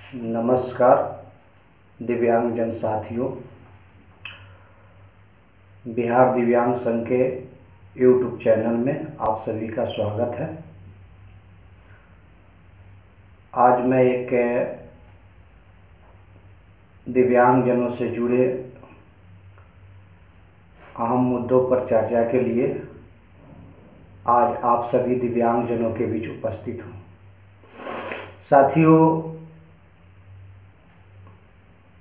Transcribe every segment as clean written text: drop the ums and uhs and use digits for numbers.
नमस्कार दिव्यांगजन साथियों। बिहार दिव्यांग संघ के यूट्यूब चैनल में आप सभी का स्वागत है। आज मैं एक दिव्यांगजनों से जुड़े अहम मुद्दों पर चर्चा के लिए आज आप सभी दिव्यांगजनों के बीच उपस्थित हूँ। साथियों,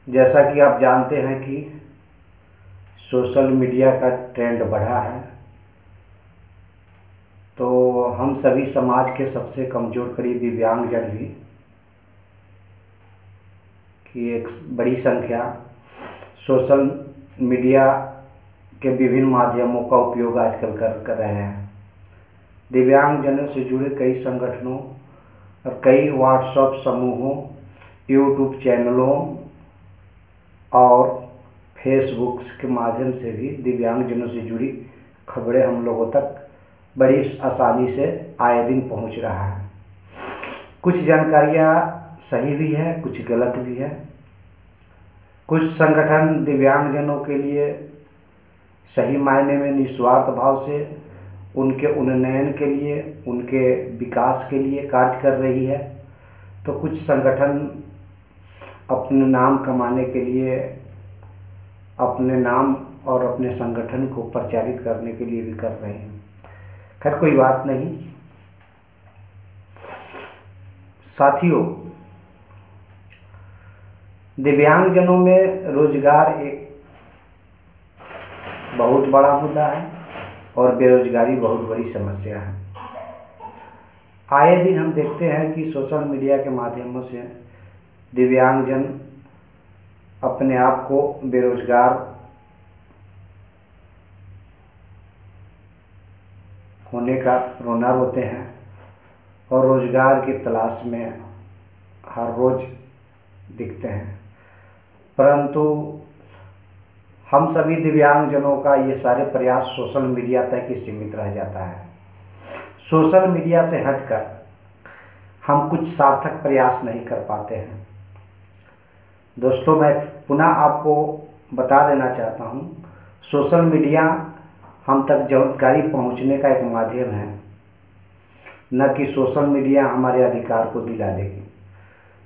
जैसा कि आप जानते हैं कि सोशल मीडिया का ट्रेंड बढ़ा है, तो हम सभी समाज के सबसे कमज़ोर कड़ी दिव्यांगजन भी की एक बड़ी संख्या सोशल मीडिया के विभिन्न माध्यमों का उपयोग आजकल कर रहे हैं। दिव्यांगजनों से जुड़े कई संगठनों और कई व्हाट्सएप समूहों, यूट्यूब चैनलों और फेसबुक के माध्यम से भी दिव्यांगजनों से जुड़ी खबरें हम लोगों तक बड़ी आसानी से आए दिन पहुंच रहा है। कुछ जानकारियां सही भी है, कुछ गलत भी है। कुछ संगठन दिव्यांगजनों के लिए सही मायने में निस्वार्थ भाव से उनके उन्नयन के लिए, उनके विकास के लिए कार्य कर रही है, तो कुछ संगठन अपने नाम कमाने के लिए, अपने नाम और अपने संगठन को प्रचारित करने के लिए भी कर रहे हैं। खैर, कोई बात नहीं। साथियों, दिव्यांगजनों में रोजगार एक बहुत बड़ा मुद्दा है और बेरोजगारी बहुत बड़ी समस्या है। आए दिन हम देखते हैं कि सोशल मीडिया के माध्यमों से दिव्यांगजन अपने आप को बेरोजगार होने का रोना रोते हैं और रोजगार की तलाश में हर रोज दिखते हैं। परंतु हम सभी दिव्यांगजनों का ये सारे प्रयास सोशल मीडिया तक ही सीमित रह जाता है। सोशल मीडिया से हटकर हम कुछ सार्थक प्रयास नहीं कर पाते हैं। दोस्तों, मैं पुनः आपको बता देना चाहता हूँ, सोशल मीडिया हम तक जानकारी पहुँचने का एक माध्यम है, न कि सोशल मीडिया हमारे अधिकार को दिला देगी।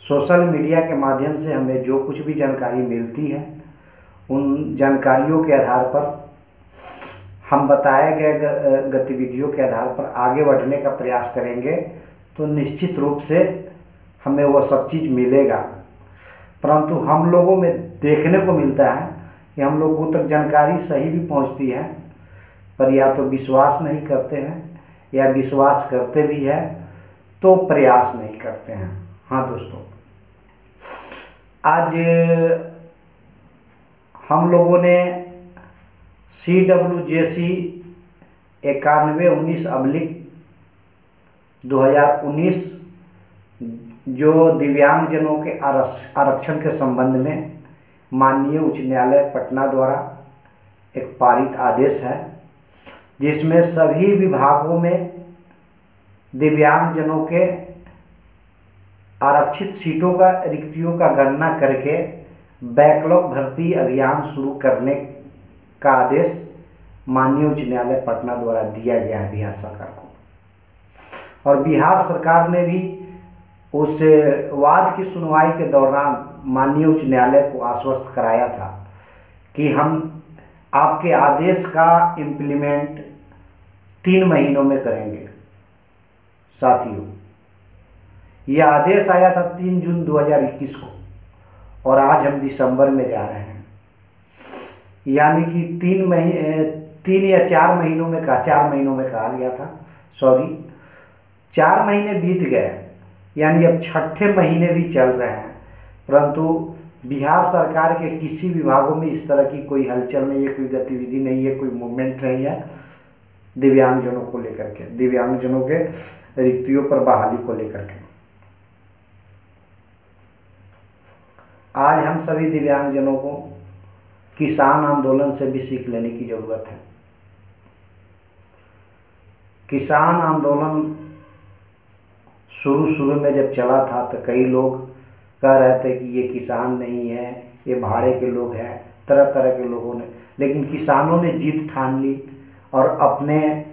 सोशल मीडिया के माध्यम से हमें जो कुछ भी जानकारी मिलती है, उन जानकारियों के आधार पर हम बताए गए गतिविधियों के आधार पर आगे बढ़ने का प्रयास करेंगे तो निश्चित रूप से हमें वो सब चीज़ मिलेगा। परंतु हम लोगों में देखने को मिलता है कि हम लोगों तक जानकारी सही भी पहुंचती है, पर या तो विश्वास नहीं करते हैं या विश्वास करते भी हैं तो प्रयास नहीं करते हैं। हाँ दोस्तों, आज हम लोगों ने CWJC 91/19/2019 जो दिव्यांगजनों के आरक्षण के संबंध में माननीय उच्च न्यायालय पटना द्वारा एक पारित आदेश है, जिसमें सभी विभागों में दिव्यांगजनों के आरक्षित सीटों का रिक्तियों का गणना करके बैकलॉग भर्ती अभियान शुरू करने का आदेश माननीय उच्च न्यायालय पटना द्वारा दिया गया है बिहार सरकार को। और बिहार सरकार ने भी उस वाद की सुनवाई के दौरान माननीय उच्च न्यायालय को आश्वस्त कराया था कि हम आपके आदेश का इम्प्लीमेंट 3 महीनों में करेंगे। साथियों, यह आदेश आया था 3 जून 2021 को और आज हम दिसंबर में जा रहे हैं, यानी कि 3 या 4 महीनों में 4 महीनों में कहा गया था, 4 महीने बीत गए, यानी अब 6ठे महीने भी चल रहे हैं, परंतु बिहार सरकार के किसी विभागों में इस तरह की कोई हलचल नहीं है, कोई गतिविधि नहीं है, कोई मूवमेंट नहीं है दिव्यांगजनों को लेकर के, दिव्यांगजनों के रिक्तियों पर बहाली को लेकर के। आज हम सभी दिव्यांगजनों को किसान आंदोलन से भी सीख लेने की जरूरत है। किसान आंदोलन शुरू में जब चला था तो कई लोग कह रहे थे कि ये किसान नहीं है, ये भाड़े के लोग हैं, तरह तरह के लोगों ने, लेकिन किसानों ने जीत ठान ली और अपने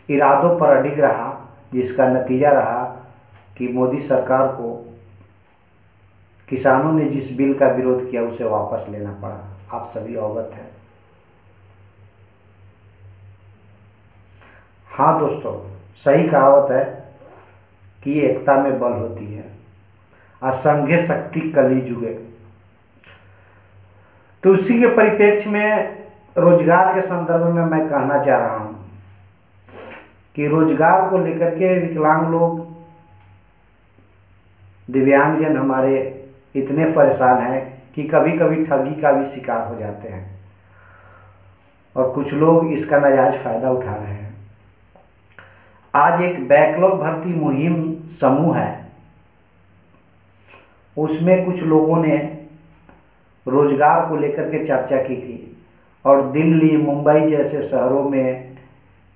इरादों पर अडिग रहा, जिसका नतीजा रहा कि मोदी सरकार को किसानों ने जिस बिल का विरोध किया उसे वापस लेना पड़ा। आप सभी अवगत हैं। हाँ दोस्तों, सही कहावत है कि एकता में बल होती है, असंघे शक्ति कली जुगे। तो उसी के परिप्रेक्ष्य में रोजगार के संदर्भ में मैं कहना चाह रहा हूं कि रोजगार को लेकर के विकलांग लोग, दिव्यांगजन हमारे इतने परेशान हैं कि कभी कभी ठगी का भी शिकार हो जाते हैं और कुछ लोग इसका नाजायज फायदा उठा रहे हैं। आज एक बैकलॉग भर्ती मुहिम समूह है, उसमें कुछ लोगों ने रोजगार को लेकर के चर्चा की थी और दिल्ली, मुंबई जैसे शहरों में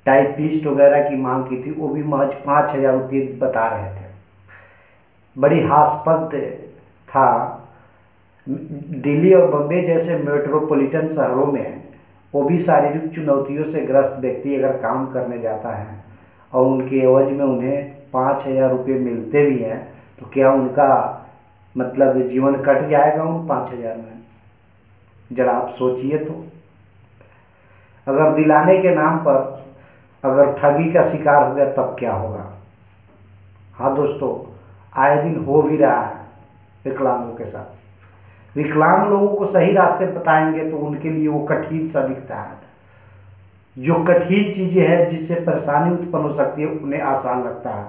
टाइपिस्ट वगैरह की मांग की थी। वो भी महज 5,000 रुपये बता रहे थे। बड़ी हास्यास्पद था। दिल्ली और बम्बई जैसे मेट्रोपॉलिटन शहरों में वो भी शारीरिक चुनौतियों से ग्रस्त व्यक्ति अगर काम करने जाता है और उनके एवज में उन्हें 5,000 रुपये मिलते भी हैं, तो क्या उनका मतलब जीवन कट जाएगा उन 5,000 में? जरा आप सोचिए तो। अगर दिलाने के नाम पर अगर ठगी का शिकार हो गया तब क्या होगा? हाँ दोस्तों, आए दिन हो भी रहा है विकलांगों के साथ। विकलांग लोगों को सही रास्ते बताएंगे तो उनके लिए वो कठिन सा दिखता है। जो कठिन चीजें हैं, जिससे परेशानी उत्पन्न हो सकती है, उन्हें आसान लगता है।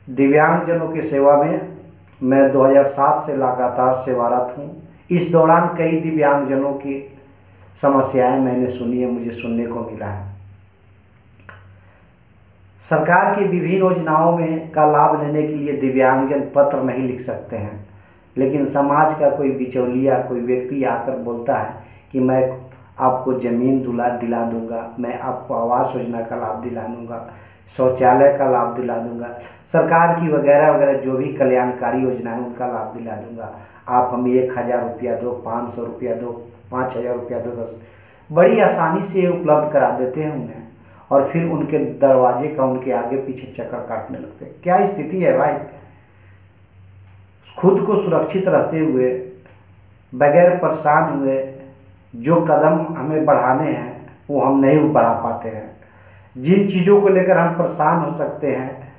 दिव्यांगजनों की सेवा में मैं 2007 से लगातार सेवारत हूँ। इस दौरान कई दिव्यांगजनों की समस्याएं मैंने सुनी है, मुझे सुनने को मिला है। सरकार की विभिन्न योजनाओं में का लाभ लेने के लिए दिव्यांगजन पत्र नहीं लिख सकते हैं, लेकिन समाज का कोई बिचौलिया, कोई व्यक्ति आकर बोलता है कि मैं आपको ज़मीन दिला दूंगा, मैं आपको आवास योजना का लाभ दिला दूंगा, शौचालय का लाभ दिला दूंगा, सरकार की वगैरह वगैरह जो भी कल्याणकारी योजना है उनका लाभ दिला दूंगा। आप हमें 1,000 रुपया दो, 500 रुपया दो, 5,000 रुपया दो, 10। बड़ी आसानी से उपलब्ध करा देते हैं उन्हें और फिर उनके दरवाजे का उनके आगे पीछे चक्कर काटने लगते हैं। क्या स्थिति है भाई? खुद को सुरक्षित रहते हुए, बगैर परेशान हुए जो कदम हमें बढ़ाने हैं वो हम नहीं बढ़ा पाते हैं। जिन चीज़ों को लेकर हम परेशान हो सकते हैं,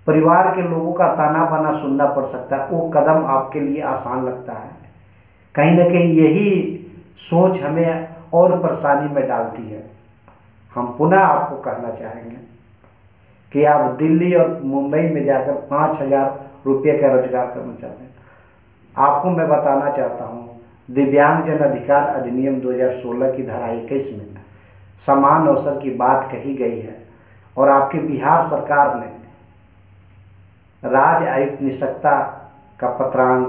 परिवार के लोगों का ताना बाना सुनना पड़ सकता है, वो कदम आपके लिए आसान लगता है। कहीं ना कहीं यही सोच हमें और परेशानी में डालती है। हम पुनः आपको कहना चाहेंगे कि आप दिल्ली और मुंबई में जाकर 5,000 रुपये का रोजगार करना चाहते हैं। आपको मैं बताना चाहता हूँ, दिव्यांगजन अधिकार अधिनियम 2016 की धारा 21 में समान अवसर की बात कही गई है और आपके बिहार सरकार ने राज्य आयुक्त निष्पक्षता का पत्रांक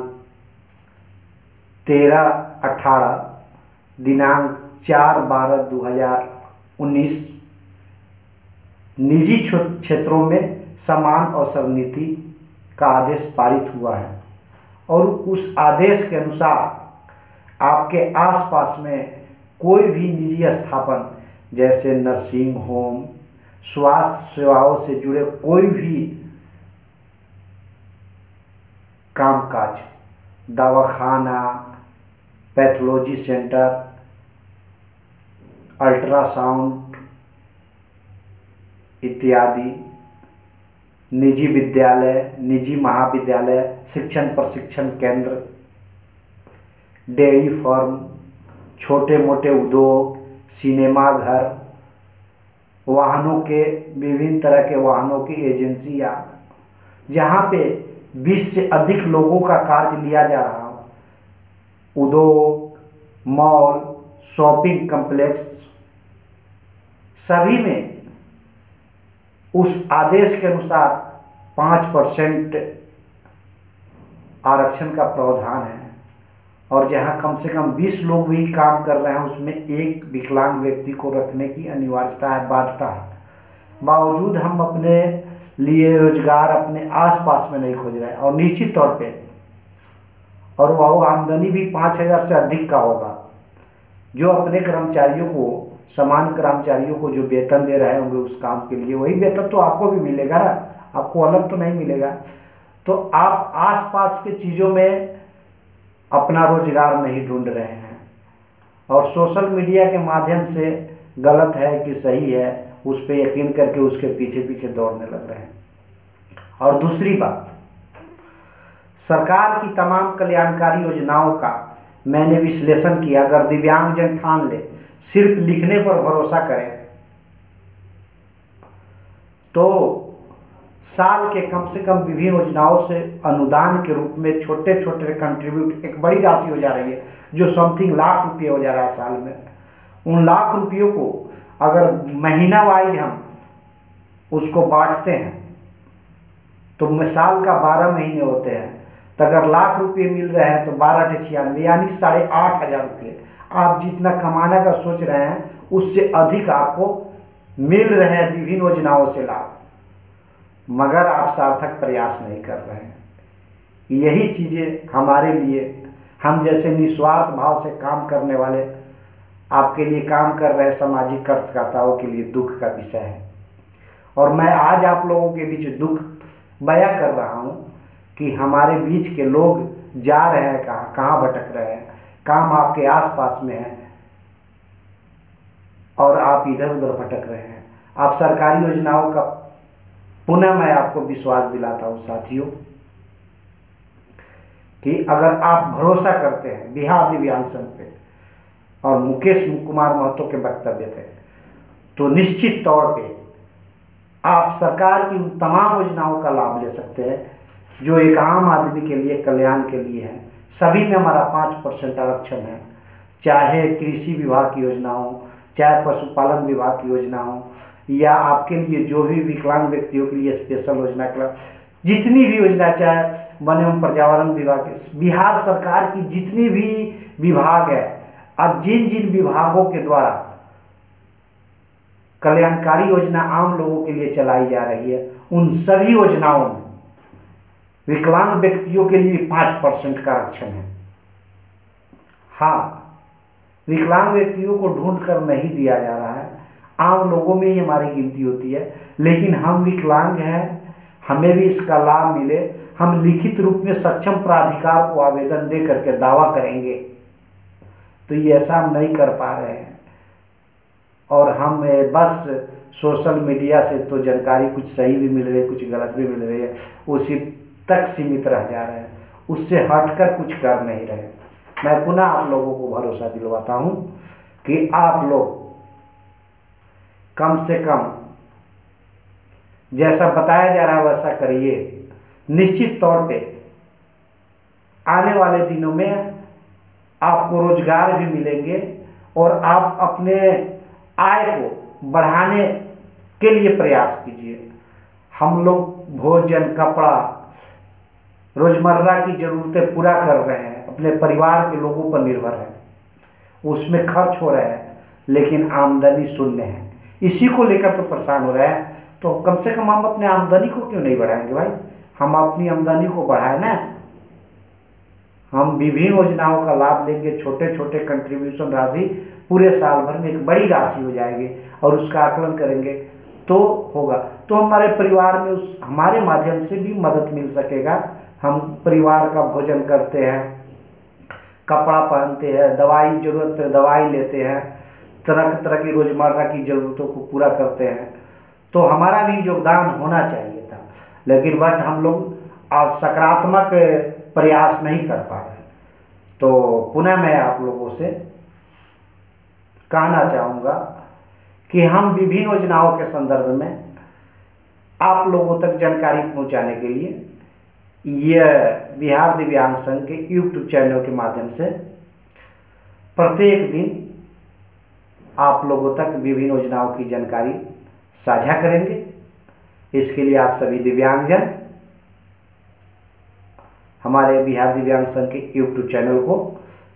13/18 दिनांक 4/12/2019 निजी क्षेत्रों में समान अवसर नीति का आदेश पारित हुआ है और उस आदेश के अनुसार आपके आसपास में कोई भी निजी स्थापन जैसे नर्सिंग होम, स्वास्थ्य सेवाओं से जुड़े कोई भी कामकाज, दवाखाना, पैथोलॉजी सेंटर, अल्ट्रासाउंड इत्यादि, निजी विद्यालय, निजी महाविद्यालय, शिक्षण प्रशिक्षण केंद्र, डेयरी फार्म, छोटे मोटे उद्योग, सिनेमा घर, वाहनों के विभिन्न तरह के वाहनों की एजेंसियां, जहां पे 20 से अधिक लोगों का कार्य लिया जा रहा हो, उद्योग, मॉल, शॉपिंग कॉम्प्लेक्स, सभी में उस आदेश के अनुसार 5% आरक्षण का प्रावधान है और जहां कम से कम 20 लोग भी काम कर रहे हैं उसमें एक विकलांग व्यक्ति को रखने की अनिवार्यता है, बाध्यता है। बावजूद हम अपने लिए रोजगार अपने आसपास में नहीं खोज रहे हैं, और निश्चित तौर पे और वह आमदनी भी 5,000 से अधिक का होगा। जो अपने कर्मचारियों को, सामान्य कर्मचारियों को जो वेतन दे रहे होंगे उस काम के लिए, वही वेतन तो आपको भी मिलेगा ना, आपको अलग तो नहीं मिलेगा। तो आप आसपास के चीज़ों में अपना रोजगार नहीं ढूंढ रहे हैं, और सोशल मीडिया के माध्यम से गलत है कि सही है उस पर यकीन करके उसके पीछे पीछे दौड़ने लग रहे हैं। और दूसरी बात, सरकार की तमाम कल्याणकारी योजनाओं का मैंने विश्लेषण किया। अगर दिव्यांगजन ठान ले सिर्फ लिखने पर भरोसा करें तो साल के कम से कम विभिन्न योजनाओं से अनुदान के रूप में छोटे छोटे कंट्रीब्यूट एक बड़ी राशि हो जा रही है, जो समथिंग लाख रुपये हो जा रहा है साल में। उन लाख रुपयों को अगर महीना वाइज हम उसको बांटते हैं तो साल का 12 महीने होते हैं, तो अगर लाख रुपये मिल रहे हैं तो 12×96 यानी 8,500 रुपये। आप जितना कमाने का सोच रहे हैं उससे अधिक आपको मिल रहे हैं विभिन्न योजनाओं से लाभ, मगर आप सार्थक प्रयास नहीं कर रहे हैं। यही चीज़ें हमारे लिए, हम जैसे निस्वार्थ भाव से काम करने वाले, आपके लिए काम कर रहे सामाजिक कार्यकर्ताओं के लिए दुख का विषय है। और मैं आज आप लोगों के बीच दुख बयां कर रहा हूं कि हमारे बीच के लोग जा रहे हैं कहाँ भटक रहे हैं। काम आपके आसपास में है और आप इधर उधर भटक रहे हैं। आप सरकारी योजनाओं का पुनः मैं आपको विश्वास दिलाता हूं साथियों कि अगर आप भरोसा करते हैं बिहार दिव्यांग संघ पे और मुकेश कुमार महतो के वक्तव्य पे, तो निश्चित तौर पे आप सरकार की उन तमाम योजनाओं का लाभ ले सकते हैं जो एक आम आदमी के लिए, कल्याण के लिए है। सभी में हमारा 5% आरक्षण है, चाहे कृषि विभाग की योजना हो, चाहे पशुपालन विभाग की योजना हो, या आपके लिए जो भी विकलांग व्यक्तियों के लिए स्पेशल योजना के, जितनी भी योजना, चाहे वन एवं पर्यावरण विभाग, बिहार सरकार की जितनी भी विभाग है, अब जिन जिन विभागों के द्वारा कल्याणकारी योजना आम लोगों के लिए चलाई जा रही है, उन सभी योजनाओं में विकलांग व्यक्तियों के लिए 5% का आरक्षण है। हाँ, विकलांग व्यक्तियों को ढूंढ कर नहीं दिया जा रहा है, आम लोगों में ही हमारी गिनती होती है, लेकिन हम विकलांग हैं, हमें भी इसका लाभ मिले, हम लिखित रूप में सक्षम प्राधिकार को आवेदन दे करके दावा करेंगे। तो ये ऐसा हम नहीं कर पा रहे हैं, और हम बस सोशल मीडिया से तो जानकारी कुछ सही भी मिल रही है, कुछ गलत भी मिल रही है, उसी तक सीमित रह जा रहे हैं, उससे हटकर कुछ कर नहीं रहे। मैं पुनः आप लोगों को भरोसा दिलवाता हूं कि आप लोग कम से कम जैसा बताया जा रहा है वैसा करिए। निश्चित तौर पे आने वाले दिनों में आपको रोजगार भी मिलेंगे और आप अपने आय को बढ़ाने के लिए प्रयास कीजिए। हम लोग भोजन, कपड़ा, रोजमर्रा की जरूरतें पूरा कर रहे हैं, अपने परिवार के लोगों पर निर्भर है, उसमें खर्च हो रहा है, लेकिन आमदनी शून्य है। इसी को लेकर तो परेशान हो रहे हैं। तो कम से कम हम अपने आमदनी को क्यों नहीं बढ़ाएंगे भाई? हम अपनी आमदनी को बढ़ाए ना, हम विभिन्न योजनाओं का लाभ लेंगे, छोटे छोटे कंट्रीब्यूशन राशि पूरे साल भर में एक बड़ी राशि हो जाएगी, और उसका आकलन करेंगे तो होगा, तो हमारे परिवार में हमारे माध्यम से भी मदद मिल सकेगा। हम परिवार का भोजन करते हैं, कपड़ा पहनते हैं, दवाई जरूरत पर दवाई लेते हैं, तरह तरह की रोजमर्रा की जरूरतों को पूरा करते हैं, तो हमारा भी योगदान होना चाहिए था, लेकिन बट हम लोग अब सकारात्मक प्रयास नहीं कर पा रहे। तो पुनः मैं आप लोगों से कहना चाहूँगा कि हम विभिन्न योजनाओं के संदर्भ में आप लोगों तक जानकारी पहुँचाने के लिए यह बिहार दिव्यांग संघ के यूट्यूब चैनल के माध्यम से प्रत्येक दिन आप लोगों तक विभिन्न योजनाओं की जानकारी साझा करेंगे। इसके लिए आप सभी दिव्यांगजन हमारे बिहार दिव्यांग संघ के यूट्यूब चैनल को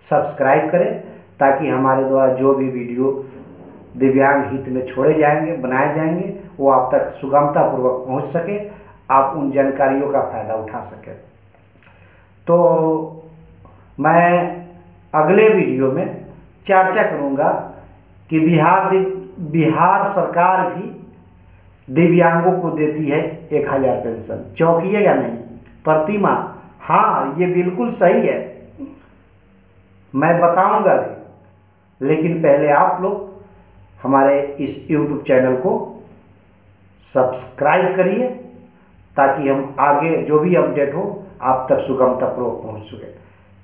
सब्सक्राइब करें, ताकि हमारे द्वारा जो भी वीडियो दिव्यांग हित में छोड़े जाएंगे, बनाए जाएंगे, वो आप तक सुगमतापूर्वक पहुंच सके, आप उन जानकारियों का फायदा उठा सकें। तो मैं अगले वीडियो में चर्चा करूंगा कि बिहार सरकार भी दिव्यांगों को देती है 1000 पेंशन। चौंकिएगा नहीं, प्रतिमा, हाँ ये बिल्कुल सही है, मैं बताऊंगा भी। लेकिन पहले आप लोग हमारे इस YouTube चैनल को सब्सक्राइब करिए ताकि हम आगे जो भी अपडेट हो आप तक सुगमतापूर्वक पहुंच सके।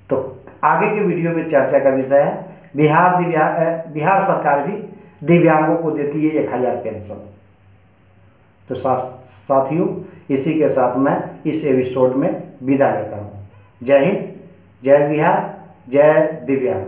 तो आगे के वीडियो में चर्चा का विषय है बिहार सरकार भी दिव्यांगों को देती है 1000 पेंशन। तो साथियों, इसी के साथ मैं इस एपिसोड में विदा लेता हूँ। जय हिंद, जय बिहार, जय दिव्यांग।